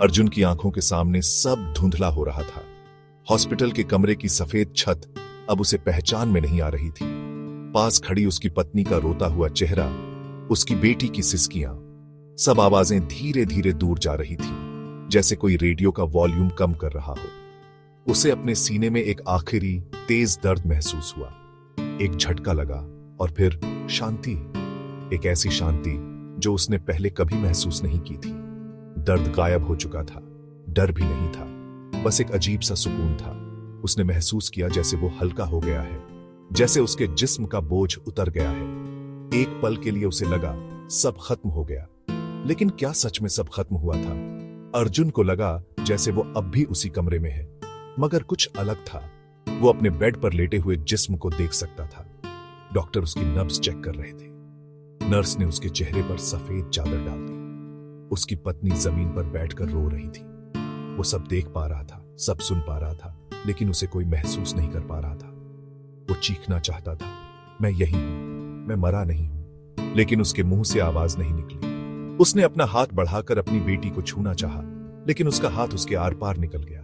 अर्जुन की आंखों के सामने सब धुंधला हो रहा था। हॉस्पिटल के कमरे की सफेद छत अब उसे पहचान में नहीं आ रही थी। पास खड़ी उसकी पत्नी का रोता हुआ चेहरा, उसकी बेटी की सिसकियां, सब आवाजें धीरे धीरे दूर जा रही थी, जैसे कोई रेडियो का वॉल्यूम कम कर रहा हो। उसे अपने सीने में एक आखिरी तेज दर्द महसूस हुआ। एक झटका लगा और फिर शांति, एक ऐसी शांति जो उसने पहले कभी महसूस नहीं की थी। दर्द गायब हो चुका था, डर भी नहीं था, बस एक अजीब सा सुकून था। उसने महसूस किया जैसे वो हल्का हो गया है, जैसे उसके जिस्म का बोझ उतर गया है। एक पल के लिए उसे लगा सब खत्म हो गया, लेकिन क्या सच में सब खत्म हुआ था? अर्जुन को लगा जैसे वो अब भी उसी कमरे में है, मगर कुछ अलग था। वो अपने बेड पर लेटे हुए जिस्म को देख सकता था। डॉक्टर उसकी नब्ज चेक कर रहे थे। नर्स ने उसके चेहरे पर सफेद चादर डाल दी। उसकी पत्नी जमीन पर बैठकर रो रही थी। वो सब देख पा रहा था, सब सुन पा रहा था, लेकिन उसे कोई महसूस नहीं कर पा रहा था। वो चीखना चाहता था, मैं यही हूं, मैं मरा नहीं हूं, लेकिन उसके मुंह से आवाज नहीं निकली। उसने अपना हाथ बढ़ाकर अपनी बेटी को छूना चाहा, लेकिन उसका हाथ उसके आर पार निकल गया।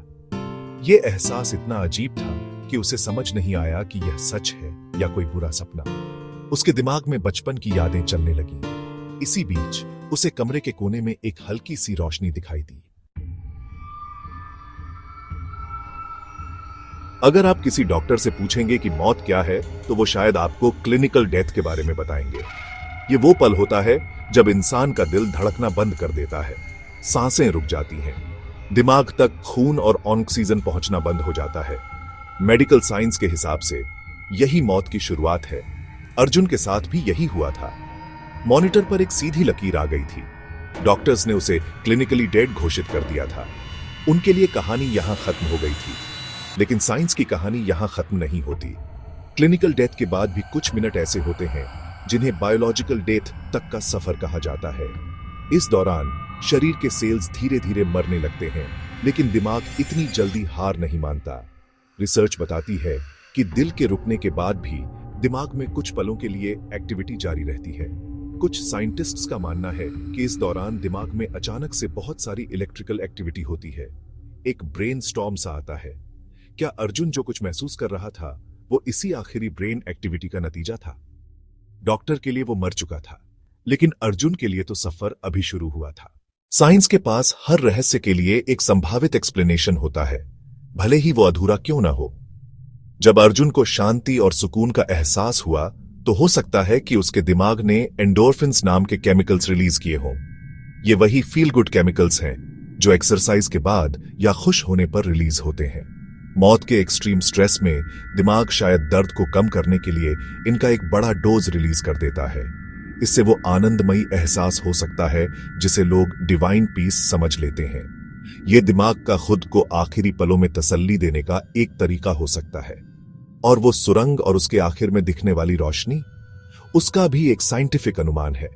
यह एहसास इतना अजीब था कि उसे समझ नहीं आया कि यह सच है या कोई बुरा सपना। उसके दिमाग में बचपन की यादें चलने लगीं। इसी बीच उसे कमरे के कोने में एक हल्की सी रोशनी दिखाई दी। अगर आप किसी डॉक्टर से पूछेंगे कि मौत क्या है, तो वो शायद आपको क्लिनिकल डेथ के बारे में बताएंगे। ये वो पल होता है जब इंसान का दिल धड़कना बंद कर देता है, सांसें रुक जाती हैं, दिमाग तक खून और ऑक्सीजन पहुंचना बंद हो जाता है। मेडिकल साइंस के हिसाब से यही मौत की शुरुआत है। अर्जुन के साथ भी यही हुआ था। मॉनिटर पर एक सीधी लकीर आ गई थी। डॉक्टर्स ने उसे क्लिनिकली डेड घोषित कर दिया था। उनके लिए कहानी यहां खत्म हो गई थी, लेकिन साइंस की कहानी यहां खत्म नहीं होती। क्लिनिकल डेथ के बाद भी कुछ मिनट ऐसे होते हैं जिन्हें बायोलॉजिकल डेथ तक का सफर कहा जाता है। इस दौरान शरीर के सेल्स धीरे धीरे मरने लगते हैं, लेकिन दिमाग इतनी जल्दी हार नहीं मानता। रिसर्च बताती है कि दिल के रुकने के बाद भी दिमाग में कुछ पलों के लिए एक्टिविटी जारी रहती है। कुछ साइंटिस्ट्स का मानना है कि इस दौरान दिमाग में अचानक से बहुत सारी इलेक्ट्रिकल एक्टिविटी होती है। एक ब्रेन स्टॉर्म सा आता है। क्या अर्जुन जो कुछ महसूस कर रहा था वो इसी आखिरी ब्रेन एक्टिविटी का नतीजा था? डॉक्टर के लिए वो मर चुका था, लेकिन अर्जुन के लिए तो सफर अभी शुरू हुआ था। साइंस के पास हर रहस्य के लिए एक संभावित एक्सप्लेनेशन होता है, भले ही वो अधूरा क्यों ना हो। जब अर्जुन को शांति और सुकून का एहसास हुआ, तो हो सकता है कि उसके दिमाग ने एंडोर्फिन्स नाम के केमिकल्स रिलीज किए हों। ये वही फील गुड केमिकल्स हैं जो एक्सरसाइज के बाद या खुश होने पर रिलीज होते हैं। मौत के एक्सट्रीम स्ट्रेस में दिमाग शायद दर्द को कम करने के लिए इनका एक बड़ा डोज रिलीज कर देता है। इससे वो आनंदमयी एहसास हो सकता है जिसे लोग डिवाइन पीस समझ लेते हैं। ये दिमाग का खुद को आखिरी पलों में तसल्ली देने का एक तरीका हो सकता है। और वो सुरंग और उसके आखिर में दिखने वाली रोशनी, उसका भी एक साइंटिफिक अनुमान है।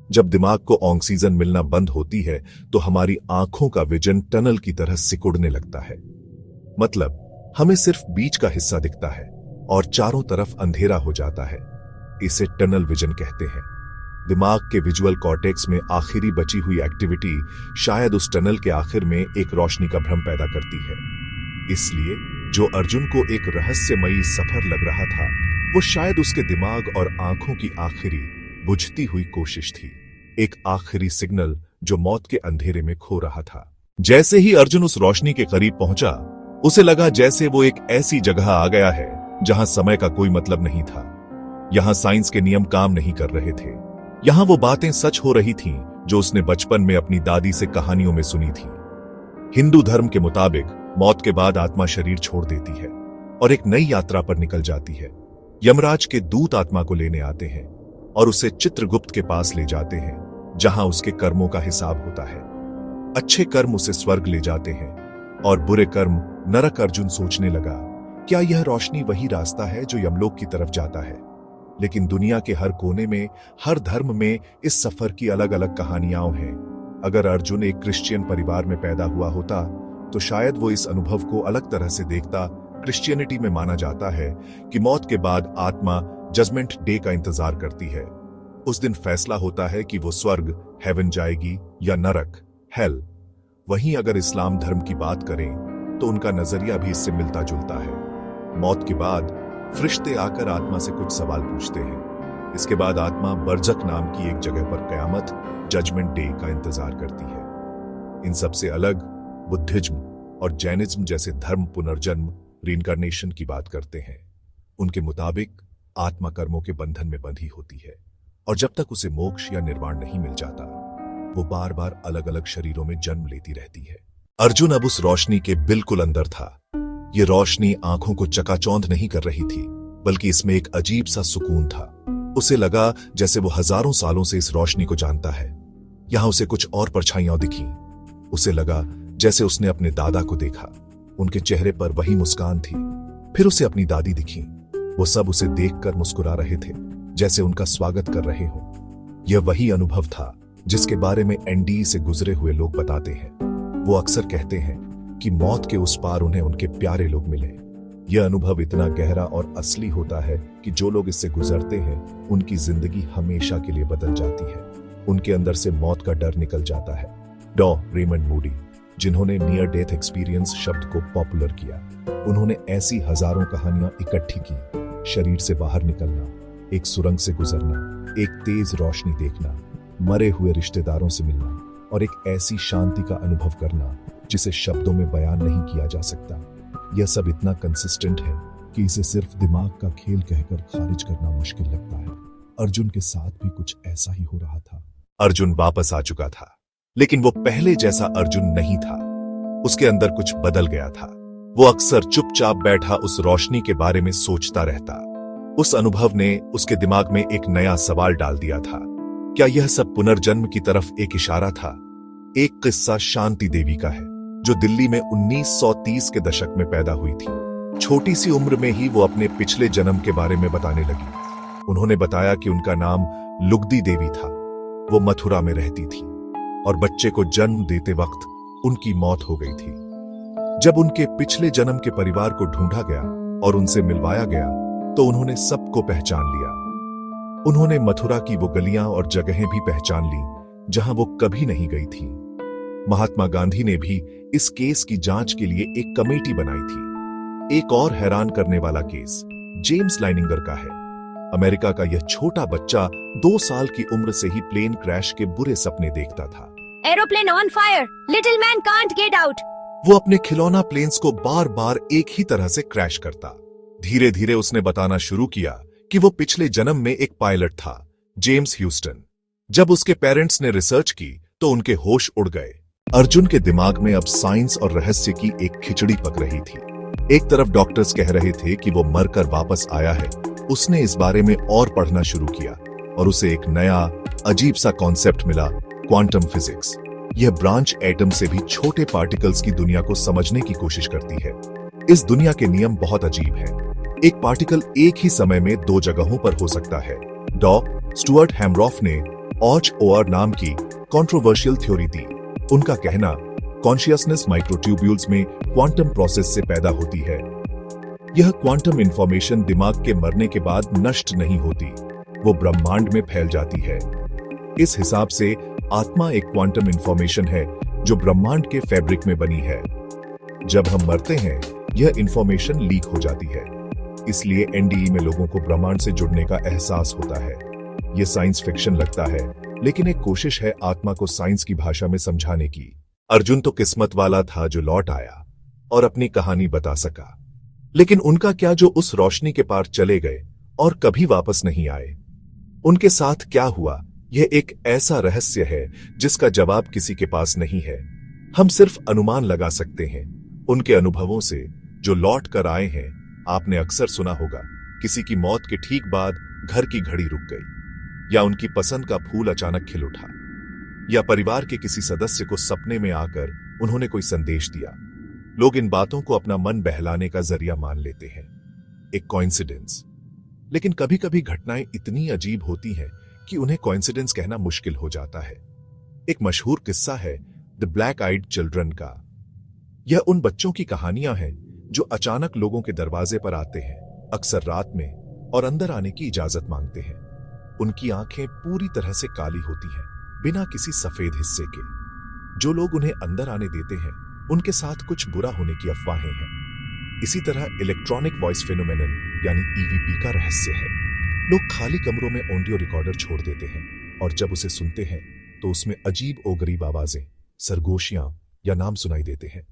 जब दिमाग को ऑक्सीजन मिलना बंद होती है तो हमारी आंखों का विजन टनल की तरह सिकुड़ने लगता है। मतलब हमें सिर्फ बीच का हिस्सा दिखता है और चारों तरफ अंधेरा हो जाता है। इसे टनल विजन कहते हैं। दिमाग के विजुअल कॉर्टेक्स में आखिरी बची हुई एक्टिविटी शायद उस टनल के आखिर में एक रोशनी का भ्रम पैदा करती है। इसलिए जो अर्जुन को एक रहस्यमयी सफर लग रहा था, वो शायद उसके दिमाग और आंखों की आखिरी बुझती हुई कोशिश थी। एक आखिरी सिग्नल जो मौत के अंधेरे में खो रहा था। जैसे ही अर्जुन उस रोशनी के करीब पहुंचा, उसे लगा जैसे वो एक ऐसी जगह आ गया है जहां समय का कोई मतलब नहीं था। यहां साइंस के नियम काम नहीं कर रहे थे। यहां वो बातें सच हो रही थीं जो उसने बचपन में अपनी दादी से कहानियों में सुनी थी। हिंदू धर्म के मुताबिक मौत के बाद आत्मा शरीर छोड़ देती है और एक नई यात्रा पर निकल जाती है। यमराज के दूत आत्मा को लेने आते हैं और उसे चित्रगुप्त के पास ले जाते हैं, जहां उसके कर्मों का हिसाब होता है। अच्छे कर्म उसे स्वर्ग ले जाते हैं और बुरे कर्म नरक। अर्जुन सोचने लगा, क्या यह रोशनी वही रास्ता है जो यमलोक की तरफ जाता है? लेकिन दुनिया के हर कोने में, हर धर्म में इस सफर की अलग अलग कहानियां हैं। अगर अर्जुन एक क्रिश्चियन परिवार में पैदा हुआ होता तो शायद वो इस अनुभव को अलग तरह से देखता। क्रिश्चियनिटी में माना जाता है कि मौत के बाद आत्मा जजमेंट डे का इंतजार करती है। उस दिन फैसला होता है कि वो स्वर्ग हेवन जाएगी या नरक हेल। वहीं अगर इस्लाम धर्म की बात करें तो उनका नजरिया भी इससे मिलता जुलता है। मौत के बाद फरिश्ते आकर आत्मा से कुछ सवाल पूछते हैं। इसके बाद आत्मा बरज़ख नाम की एक जगह पर कयामत, जजमेंट डे का इंतजार करती है। इन सबसे अलग बुद्धिज्म और जैनिज्म जैसे धर्म पुनर्जन्म, रीइंकार्नेशन की बात करते हैं। उनके मुताबिक आत्मा कर्मों के बंधन में बंधी होती है और जब तक उसे मोक्ष या निर्वाण नहीं मिल जाता, वो बार बार अलग अलग शरीरों में जन्म लेती रहती है। अर्जुन अब उस रोशनी के बिल्कुल अंदर था। ये रोशनी आंखों को चकाचौंध नहीं कर रही थी, बल्कि इसमें एक अजीब सा सुकून था। उसे लगा जैसे वो हजारों सालों से इस रोशनी को जानता है। यहां उसे कुछ और परछाइयां दिखीं। उसे लगा जैसे उसने अपने दादा को देखा। उनके चेहरे पर वही मुस्कान थी। फिर उसे अपनी दादी दिखी। वो सब उसे देखकर मुस्कुरा रहे थे, जैसे उनका स्वागत कर रहे हो। यह वही अनुभव था जिसके बारे में एनडी से गुजरे हुए लोग बताते हैं। वो अक्सर कहते हैं कि मौत के उस पार उन्हें उनके प्यारे लोग मिले। यह अनुभव इतना गहरा और असली होता है कि जो लोग इससे गुजरते हैं उनकी जिंदगी हमेशा के लिए बदल जाती है। उनके अंदर से मौत का डर निकल जाता है। डॉ रेमंड मूडी, जिन्होंने नियर डेथ एक्सपीरियंस शब्द को पॉपुलर किया, उन्होंने ऐसी हजारों कहानियां इकट्ठी की। शरीर से बाहर निकलना, एक सुरंग से गुजरना, एक तेज रोशनी देखना, मरे हुए रिश्तेदारों से मिलना और एक ऐसी शांति का अनुभव करना जिसे शब्दों में बयान नहीं किया जा सकता। यह सब इतना कंसिस्टेंट है कि इसे सिर्फ दिमाग का खेल कहकर खारिज करना मुश्किल लगता है। अर्जुन के साथ भी कुछ ऐसा ही हो रहा था। अर्जुन वापस आ चुका था, लेकिन वो पहले जैसा अर्जुन नहीं था। उसके अंदर कुछ बदल गया था। वो अक्सर चुपचाप बैठा उस रोशनी के बारे में सोचता रहता। उस अनुभव ने उसके दिमाग में एक नया सवाल डाल दिया था। क्या यह सब पुनर्जन्म की तरफ एक इशारा था? एक किस्सा शांति देवी का है, जो दिल्ली में 1930 के दशक में पैदा हुई थी। छोटी सी उम्र में ही वो अपने पिछले जन्म के बारे में बताने लगी। उन्होंने बताया कि उनका नाम लुगदी देवी था। वो मथुरा में रहती थी और बच्चे को जन्म देते वक्त उनकी मौत हो गई थी। जब उनके पिछले जन्म के परिवार को ढूंढा गया और उनसे मिलवाया गया तो उन्होंने सबको पहचान लिया। उन्होंने मथुरा की वो गलियां और जगहें भी पहचान ली जहां वो कभी नहीं गई थी। महात्मा गांधी ने भी इस केस की जांच के लिए एक कमेटी बनाई थी। एक और हैरान करने वाला केस जेम्स लाइनिंगर का है। अमेरिका का यह छोटा बच्चा 2 साल की उम्र से ही प्लेन क्रैश के बुरे सपने देखता था। Aeroplane on fire, little man can't get out. वो अपने खिलौना प्लेन्स को बार बार एक ही तरह से क्रैश करता। धीरे धीरे उसने बताना शुरू किया कि वो पिछले जन्म में एक पायलट था, जेम्स ह्यूस्टन। जब उसके पेरेंट्स ने रिसर्च की तो उनके होश उड़ गए। अर्जुन के दिमाग में अब साइंस और रहस्य की एक खिचड़ी पक रही थी। एक तरफ डॉक्टर्स कह रहे थे कि वो मरकर वापस आया है। उसने इस बारे में और पढ़ना शुरू किया और उसे एक नया अजीब सा कॉन्सेप्ट मिला, क्वांटम फिजिक्स। यह ब्रांच एटम से भी छोटे पार्टिकल्स की दुनिया को समझने की कोशिश करती है। इस दुनिया के नियम बहुत अजीब हैं। एक पार्टिकल एक ही समय में 2 जगहों पर हो सकता है। डॉ स्टुअर्ट हैमरॉफ ने OR नाम की कंट्रोवर्शियल थ्योरी दी। उनका कहना, कॉन्शियसनेस माइक्रोट्यूब्यूल्स में क्वांटम प्रोसेस से पैदा होती है। यह क्वांटम इंफॉर्मेशन दिमाग के मरने के बाद नष्ट नहीं होती, वो ब्रह्मांड में फैल जाती है। इस हिसाब से आत्मा एक क्वांटम इंफॉर्मेशन है जो ब्रह्मांड के फैब्रिक में बनी है। जब हम मरते हैं, यह इंफॉर्मेशन लीक हो जाती है। इसलिए एनडीई में लोगों को ब्रह्मांड से जुड़ने का एहसास होता है। यह साइंस फिक्शन लगता है, लेकिन एक कोशिश है आत्मा को साइंस की भाषा में समझाने की। अर्जुन तो किस्मत वाला था जो लौट आया और अपनी कहानी बता सका। लेकिन उनका क्या जो उस रोशनी के पार चले गए और कभी वापस नहीं आए? उनके साथ क्या हुआ, यह एक ऐसा रहस्य है जिसका जवाब किसी के पास नहीं है। हम सिर्फ अनुमान लगा सकते हैं उनके अनुभवों से जो लौट कर आए हैं। आपने अक्सर सुना होगा, किसी की मौत के ठीक बाद घर की घड़ी रुक गई, या उनकी पसंद का फूल अचानक खिल उठा, या परिवार के किसी सदस्य को सपने में आकर उन्होंने कोई संदेश दिया। लोग इन बातों को अपना मन बहलाने का जरिया मान लेते हैं, एक कोइंसिडेंस। लेकिन कभी कभी घटनाएं इतनी अजीब होती हैं कि उन्हें कोइंसिडेंस कहना मुश्किल हो जाता है। एक मशहूर किस्सा है द ब्लैक आइड चिल्ड्रन का। यह उन बच्चों की कहानियां हैं जो अचानक लोगों के दरवाजे पर आते हैं, अक्सर रात में, और अंदर आने की इजाजत मांगते हैं। उनकी आंखें पूरी तरह से काली होती हैं, बिना किसी सफेद हिस्से के। जो लोग उन्हें अंदर आने देते हैं उनके साथ कुछ बुरा होने की अफवाहें हैं। इसी तरह इलेक्ट्रॉनिक वॉइस फेनोमेनन यानी ईवीपी का रहस्य है। लोग खाली कमरों में ऑडियो रिकॉर्डर छोड़ देते हैं और जब उसे सुनते हैं तो उसमें अजीब ओ गरीब आवाजें, सरगोशियां या नाम सुनाई देते हैं।